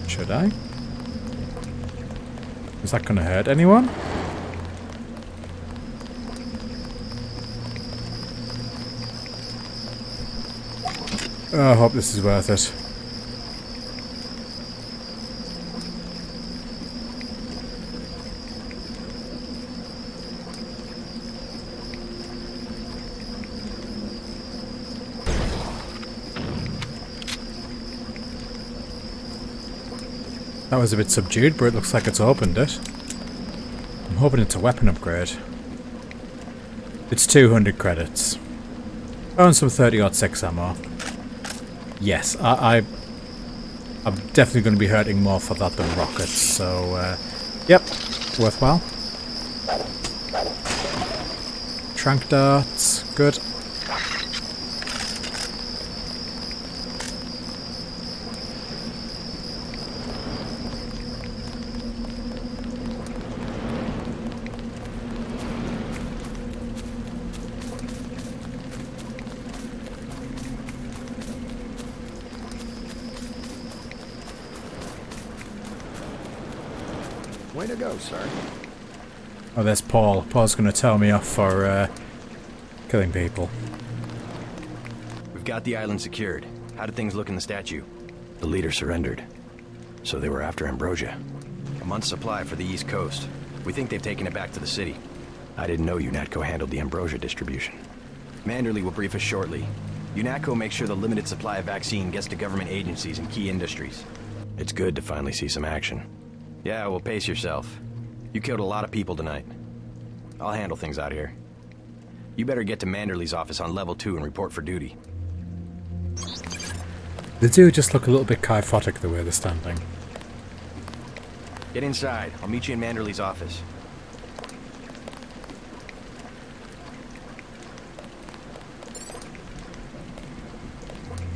Speaker 1: Should I? Is that going to hurt anyone? Oh, I hope this is worth it. That was a bit subdued, but it looks like it's opened it. I'm hoping it's a weapon upgrade. It's 200 credits. Oh, and some 30-06 ammo. Yes, I'm definitely going to be hurting more for that than rockets, so, yep, worthwhile. Trank darts, good.
Speaker 8: Way to go, sir.
Speaker 1: Oh, there's Paul. Paul's going to tell me off for killing people.
Speaker 5: We've got the island secured. How did things look in the statue?
Speaker 8: The leader surrendered.
Speaker 5: So they were after Ambrosia. A month's supply for the East Coast. We think they've taken it back to the city.
Speaker 8: I didn't know UNATCO handled the Ambrosia distribution.
Speaker 5: Manderley will brief us shortly. UNATCO makes sure the limited supply of vaccine gets to government agencies and key industries.
Speaker 8: It's good to finally see some action.
Speaker 5: Yeah, well, pace yourself. You killed a lot of people tonight. I'll handle things out here. You better get to Manderley's office on level 2 and report for duty.
Speaker 1: They do just look a little bit kyphotic the way they're standing.
Speaker 5: Get inside. I'll meet you in Manderley's office.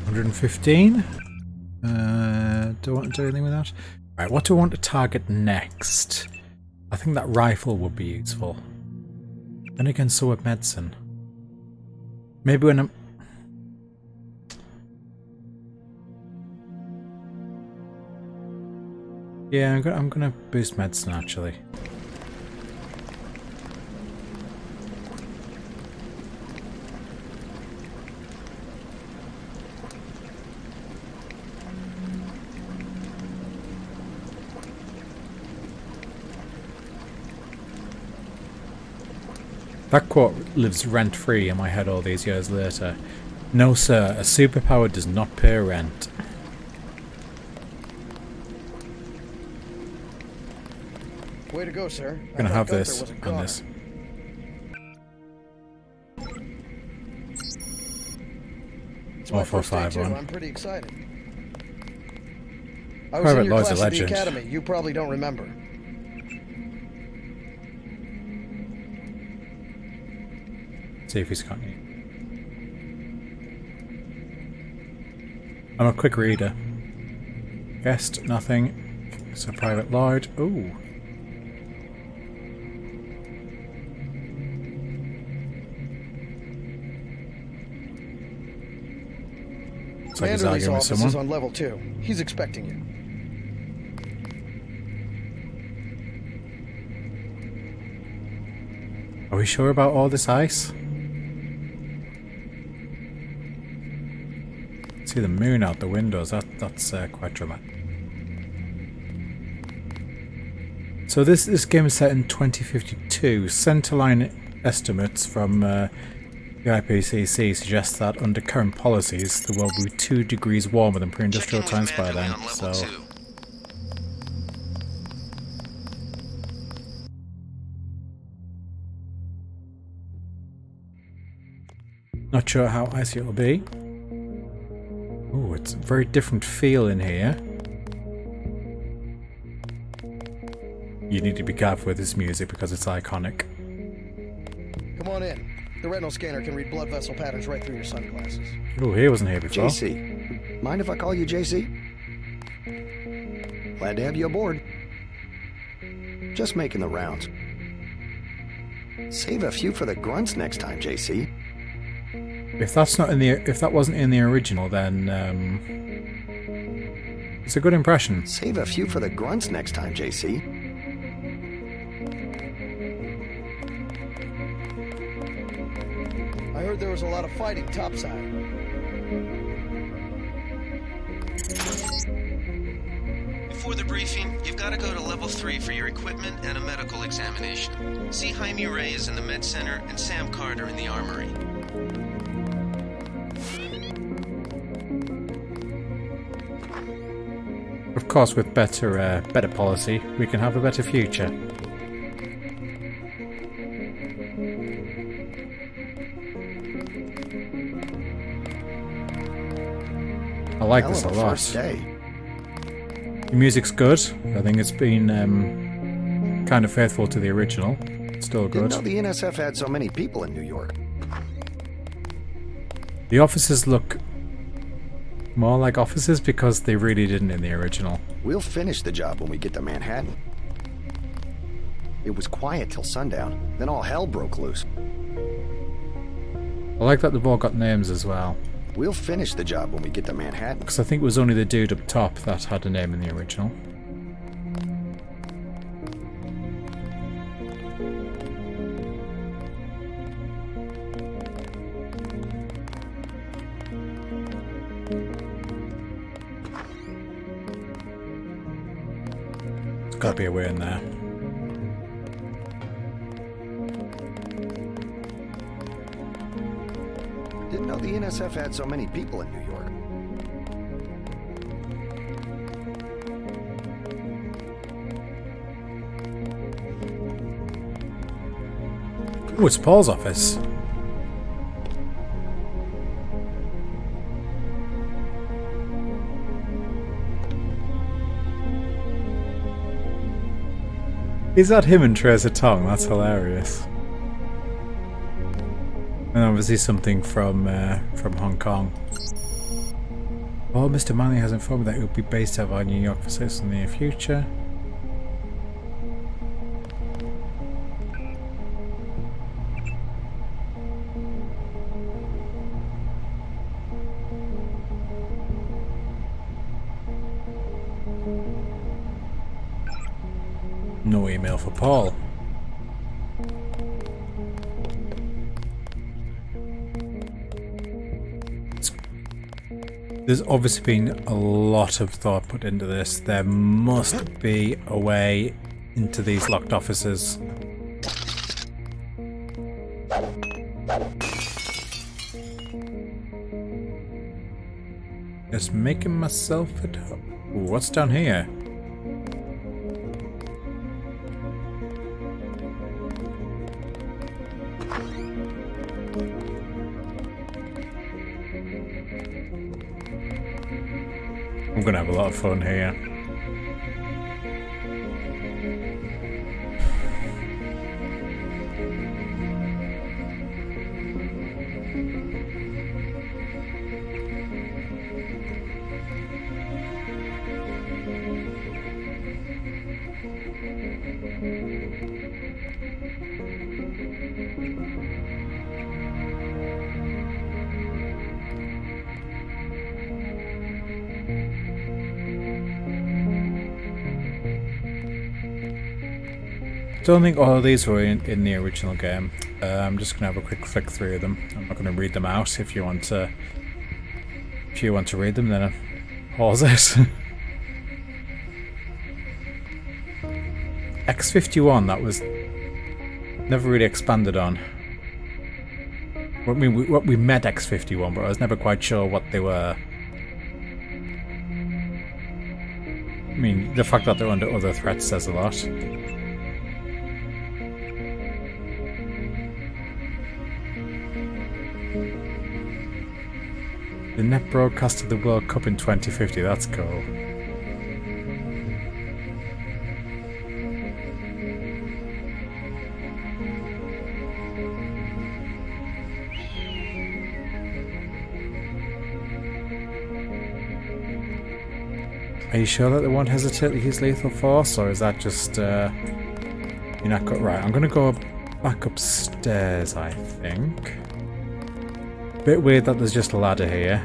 Speaker 1: $115. Do I want to do anything with that? Right, what do I want to target next? I think that rifle would be useful. Then again, so would medicine. Maybe when I'm... Yeah, I'm gonna boost medicine actually. That quote lives rent-free in my head all these years later. No sir, a superpower does not pay rent.
Speaker 9: Way to go, sir.
Speaker 1: I'm gonna have this on this.
Speaker 9: It's my first day too. I'm pretty excited. I was
Speaker 1: Private
Speaker 9: in your
Speaker 1: Lloyd's
Speaker 9: class
Speaker 1: a
Speaker 9: at the
Speaker 1: legend.
Speaker 9: academy. You probably don't remember.
Speaker 1: See if he's got any. I'm a quick reader. Guest, nothing. So Private Lloyd. Ooh. Looks like he's
Speaker 9: Manderley's
Speaker 1: arguing with
Speaker 9: office is
Speaker 1: someone.
Speaker 9: on level 2. He's expecting you.
Speaker 1: Are we sure about all this ice? See the moon out the windows. That's quite dramatic. So this game is set in 2052. Centerline estimates from the IPCC suggest that under current policies, the world will be 2 degrees warmer than pre-industrial times by then. So. Not sure how icy it'll be. Oh, it's a very different feel in here. You need to be careful with this music because it's iconic.
Speaker 9: Come on in. The retinal scanner can read blood vessel patterns right through your sunglasses.
Speaker 1: Oh, he wasn't here before.
Speaker 8: JC. Mind if I call you JC? Glad to have you aboard. Just making the rounds. Save a few for the grunts next time, JC.
Speaker 1: If that's not in the, if that wasn't in the original, then it's a good impression.
Speaker 8: Save a few for the grunts next time, JC.
Speaker 9: I heard there was a lot of fighting topside.
Speaker 3: Before the briefing, you've got to go to level 3 for your equipment and a medical examination. See Jaime Reyes in the med center and Sam Carter in the armory.
Speaker 1: Of course, with better policy, we can have a better future. I like this a lot. The music's good. I think it's been kind of faithful to the original. Still good.
Speaker 8: Didn't know the NSF had so many people in New York.
Speaker 1: The offices look more like offices because they really didn't in the original.
Speaker 8: We'll finish the job when we get to Manhattan. It was quiet till sundown, then all hell broke loose.
Speaker 1: I like that they've all got names as well.
Speaker 8: We'll finish the job when we get to Manhattan.
Speaker 1: Because I think it was only the dude up top that had a name in the original. There's got to be a way in there.
Speaker 8: Didn't know the NSF had so many people in New York.
Speaker 1: Oh, it's Paul's office. Is that him and Treza Tong? That's hilarious. And obviously something from Hong Kong. Well, Mr. Manley has informed me that he will be based out of our New York facility in the near future. No email for Paul. There's obviously been a lot of thought put into this. There must be a way into these locked offices. Just making myself at home. Ooh, what's down here? I'm gonna have a lot of fun here. Don't think all of these were in the original game. I'm just gonna have a quick flick through them. I'm not gonna read them out. If you want to read them, then pause it. X51, that was never really expanded on. I mean, we met X51, but I was never quite sure what they were. I mean, the fact that they're under other threats says a lot. The net broadcast of the World Cup in 2050, that's cool. Are you sure that they won't hesitate to use lethal force, or is that just, you're not got right? I'm gonna go back upstairs, I think. Bit weird that there's just a ladder here.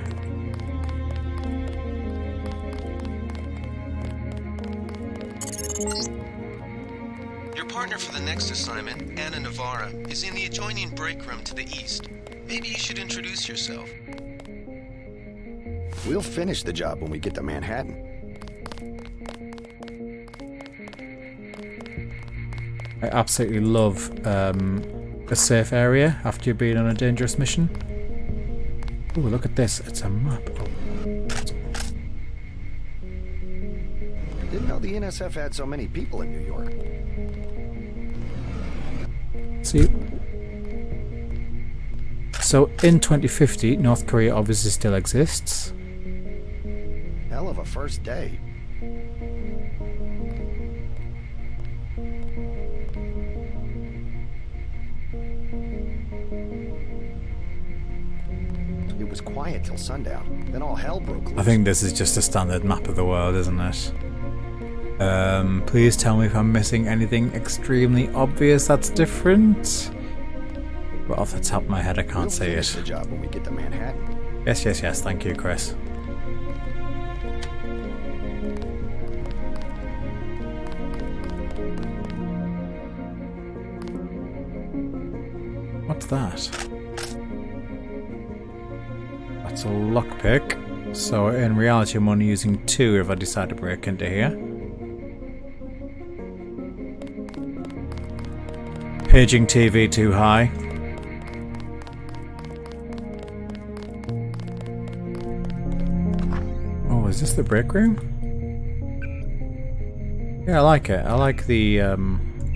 Speaker 3: Your partner for the next assignment, Anna Navarra, is in the adjoining break room to the east. Maybe you should introduce yourself.
Speaker 8: We'll finish the job when we get to Manhattan.
Speaker 1: I absolutely love a safe area after you've been on a dangerous mission. Oh, look at this. It's a map.
Speaker 8: Didn't know the NSF had so many people in New York.
Speaker 1: See? So in 2050, North Korea obviously still exists.
Speaker 8: Hell of a first day. It was quiet till sundown. Then all hell broke loose.
Speaker 1: I think this is just a standard map of the world, isn't it? Please tell me if I'm missing anything extremely obvious that's different. But off the top of my head, I can't see it.
Speaker 8: The job when we get to Manhattan.
Speaker 1: Yes, yes, yes. Thank you, Chris. What's that? That's a lockpick. So in reality, I'm only using 2 if I decide to break into here. Paging TV too high. Oh, is this the break room? Yeah, I like it. I like the,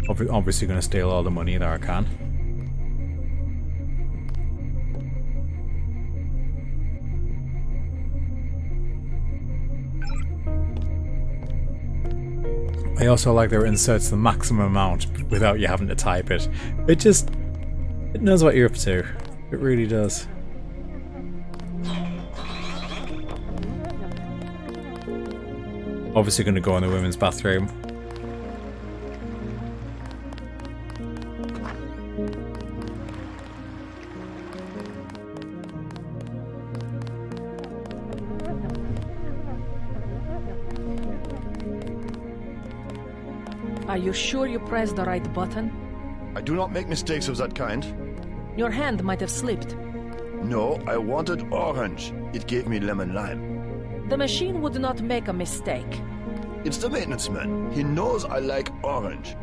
Speaker 1: obviously going to steal all the money that I can. I also like that it inserts the maximum amount without you having to type it. It knows what you're up to. It really does. Obviously going to go in the women's bathroom.
Speaker 10: Are you sure you pressed the right button?
Speaker 4: I do not make mistakes of that kind.
Speaker 10: Your hand might have slipped.
Speaker 4: No, I wanted orange. It gave me lemon lime.
Speaker 10: The machine would not make a mistake.
Speaker 4: It's the maintenance man. He knows I like orange.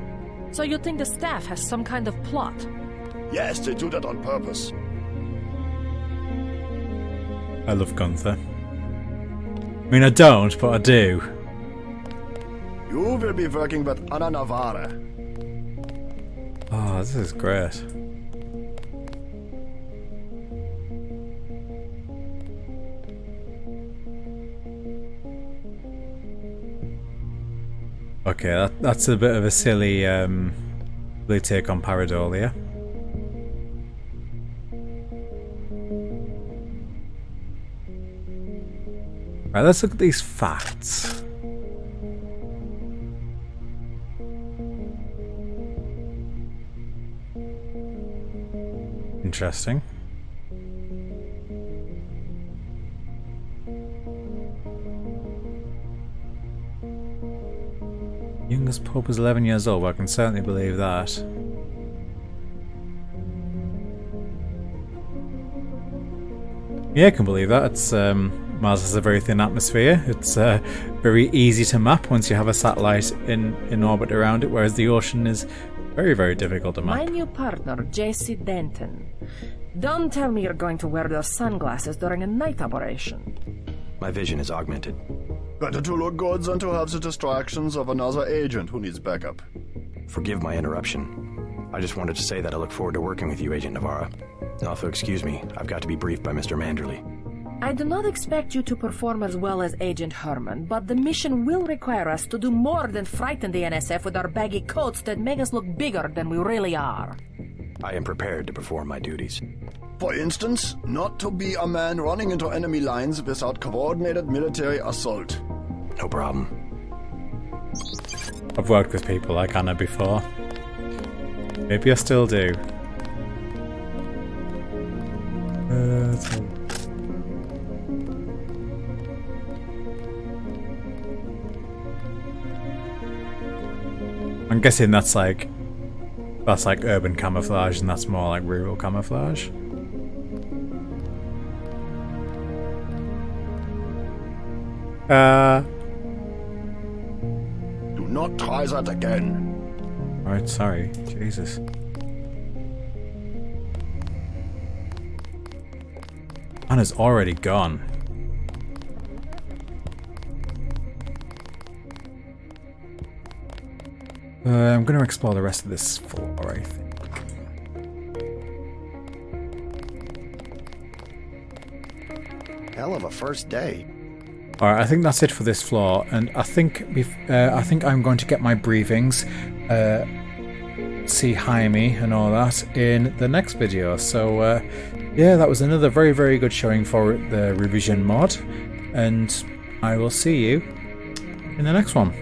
Speaker 10: So you think the staff has some kind of plot?
Speaker 4: Yes, they do that on purpose.
Speaker 1: I love Gunther. I mean, I don't, but I do.
Speaker 4: You will be working with Ana Navarre.
Speaker 1: Oh, this is great. Okay, that's a bit of a silly take on Pareidolia. Right, let's look at these facts. Interesting. Youngest Pope was 11 years old, well, I can certainly believe that. Yeah, I can believe that. It's Mars has a very thin atmosphere. It's very easy to map once you have a satellite in orbit around it, whereas the ocean is very, very difficult to map.
Speaker 10: My new partner, J.C. Denton. Don't tell me you're going to wear those sunglasses during a night operation.
Speaker 5: My vision is augmented.
Speaker 4: Better to look good than to have the distractions of another agent who needs backup.
Speaker 5: Forgive my interruption. I just wanted to say that I look forward to working with you, Agent Navarre. Also, excuse me, I've got to be briefed by Mr. Manderley.
Speaker 10: I do not expect you to perform as well as Agent Herman, but the mission will require us to do more than frighten the NSF with our baggy coats that make us look bigger than we really are.
Speaker 5: I am prepared to perform my duties.
Speaker 4: For instance, not to be a man running into enemy lines without coordinated military assault.
Speaker 5: No problem.
Speaker 1: I've worked with people like Anna before. Maybe I still do. I'm guessing that's like urban camouflage and that's more like rural camouflage.
Speaker 4: Do not try that again.
Speaker 1: Right, sorry. Jesus. Anna's already gone. I'm going to explore the rest of this floor, I think.
Speaker 8: Hell of a first day.
Speaker 1: Alright, I think that's it for this floor, and I think I'm going to get my briefings, see Jaime and all that in the next video. So yeah, that was another very, very good showing for the revision mod, and I will see you in the next one.